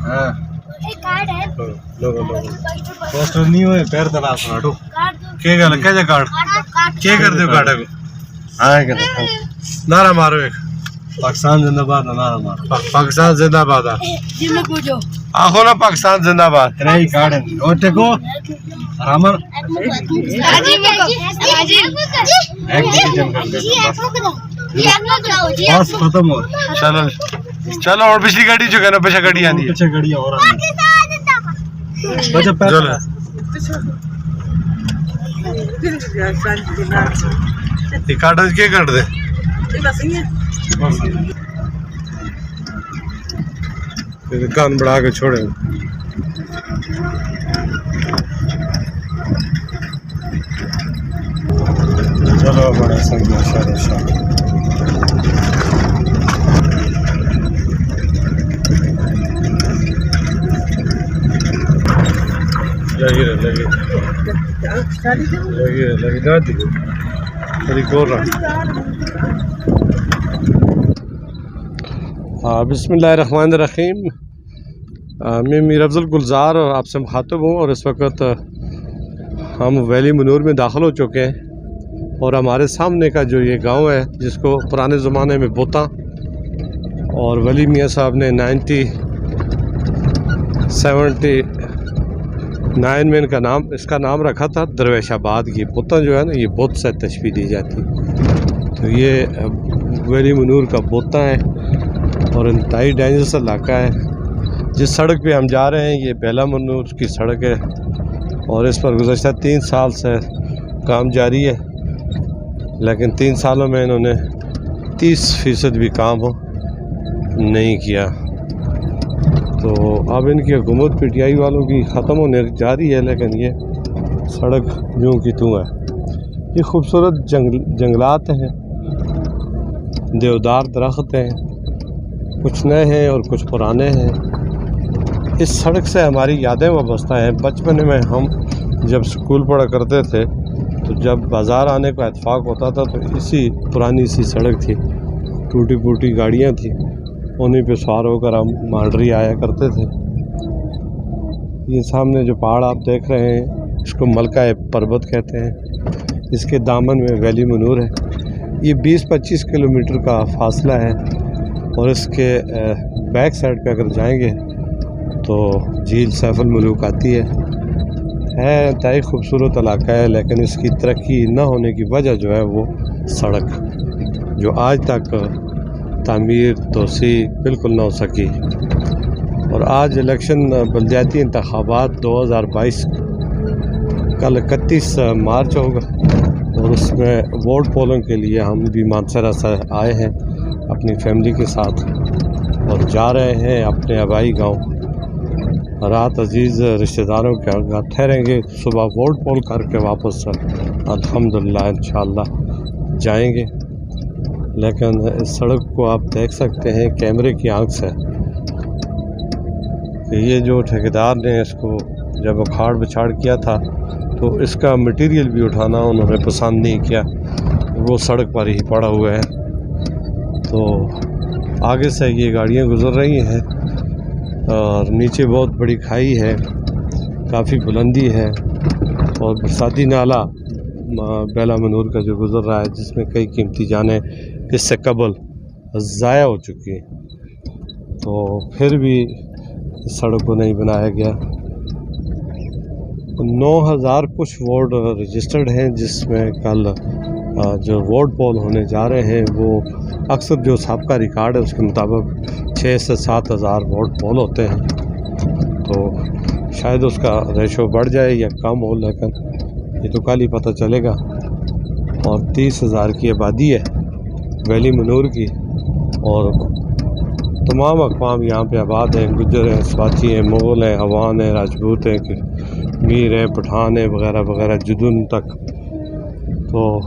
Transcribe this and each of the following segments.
हाँ पोस्टर नहीं हुए पैर दबा काटो क्या गल क्या जा काट क्या कर दो काटा को हाँ कर नारा मारो एक पाकिस्तान जिंदाबाद नारा मारो पाकिस्तान जिंदाबाद आखो ना पाकिस्तान जिंदाबाद नहीं काट और देखो रामर बस खत्म हो चलो चलो और पिछली गाड़ी जो है ना पीछे गाड़ी आनी है पीछे गाड़ी और आनी चलो ये काट के काट दे कान बढ़ा के छोड़े चलो बड़ा संग लगी दादी बिस्मिल्लाहिर्रहमानिर्रहीम। मैं मीर अफजल गुलजार आपसे मुखातिब हूँ और इस वक्त हम वैली मनूर में दाखिल हो चुके हैं और हमारे सामने का जो ये गांव है जिसको पुराने ज़माने में बोता और वली मियाँ साहब ने 1979 में इसका नाम रखा था दरवेशाबाद। ये बोता जो है ना ये बुत से तशबीह दी जाती है। तो ये वली मनूर का बोता है और इंतहाई डेंजरस इलाका है। जिस सड़क पे हम जा रहे हैं ये बेला मनूर की सड़क है और इस पर गुज़श्ता 3 साल से काम जारी है, लेकिन 3 सालों में इन्होंने 30% भी काम नहीं किया। तो अब इनकी हुकूमत PTI वालों की ख़त्म होने जा रही है, लेकिन ये सड़क यूँ की तूँ है। ये खूबसूरत जंगलात हैं, देवदार दरख्त हैं, कुछ नए हैं और कुछ पुराने हैं। इस सड़क से हमारी यादें वाबस्ता हैं। बचपन में हम जब स्कूल पढ़ा करते थे तो जब बाज़ार आने का इत्फाक होता था तो इसी पुरानी सी सड़क थी, टूटी फूटी गाड़ियाँ थी, उन्हीं पे सवार होकर हम मांडरी आया करते थे। ये सामने जो पहाड़ आप देख रहे हैं इसको मलका पर्वत कहते हैं। इसके दामन में वैली मनूर है। ये 20-25 किलोमीटर का फासला है और इसके बैक साइड पे अगर जाएंगे तो झील सैफुल मलूक आती है इंतहाई खूबसूरत इलाका है, लेकिन इसकी तरक्की न होने की वजह जो है वो सड़क जो आज तक तामीर तोसी बिल्कुल ना हो सकी। और आज इलेक्शन बल्दियाती इंतखाबात 2022 कल 31 मार्च होगा और उसमें वोट पोलिंग के लिए हम भी मानसरा से आए हैं अपनी फैमिली के साथ और जा रहे हैं अपने आबाई गांव। रात अजीज़ रिश्तेदारों के घर ठहरेंगे, सुबह वोट पोल करके वापस अल्हम्दुलिल्लाह इंशाअल्लाह जाएंगे। लेकिन इस सड़क को आप देख सकते हैं कैमरे की आंख से कि ये जो ठेकेदार ने इसको जब उखाड़ बिछाड़ किया था तो इसका मटेरियल भी उठाना उन्होंने पसंद नहीं किया, वो सड़क पर ही पड़ा हुआ है। तो आगे से ये गाड़ियाँ गुज़र रही हैं और नीचे बहुत बड़ी खाई है, काफ़ी बुलंदी है और बरसाती नाला बेला मनूर का जो गुज़र रहा है जिसमें कई कीमती जानें इससे कबल ज़ाया हो चुकी हैं। तो फिर भी इस सड़क को नहीं बनाया गया। 9000 कुछ वोट रजिस्टर्ड हैं जिसमें कल जो वोट पोल होने जा रहे हैं वो अक्सर जो साबका रिकॉर्ड है उसके मुताबिक 6 से 7 हज़ार वोट पोल होते हैं। तो शायद उसका रेशो बढ़ जाए या कम हो, लेकिन ये तो कल ही पता चलेगा। और 30,000 की आबादी है वैली मनूर की और तमाम अक़वाम यहाँ पे आबाद हैं, गुज्जर हैं, स्वाती हैं, मुग़ल हैं, अवान हैं, राजपूत हैं, मीर हैं, पठान हैं वगैरह वगैरह जुदून तक। तो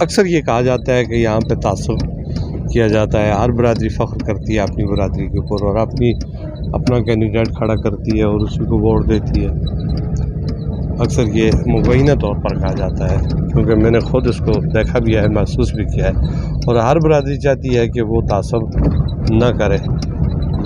अक्सर ये कहा जाता है कि यहाँ पे तासुब किया जाता है, हर बरादरी फ़ख्र करती है अपनी बरादरी के ऊपर और अपना कैंडिडेट खड़ा करती है और उसी को वोट देती है। अक्सर ये मुबैना तौर पर कहा जाता है क्योंकि मैंने ख़ुद इसको देखा भी है, महसूस भी किया है। और हर बरादरी चाहती है कि वो तासुब न करे,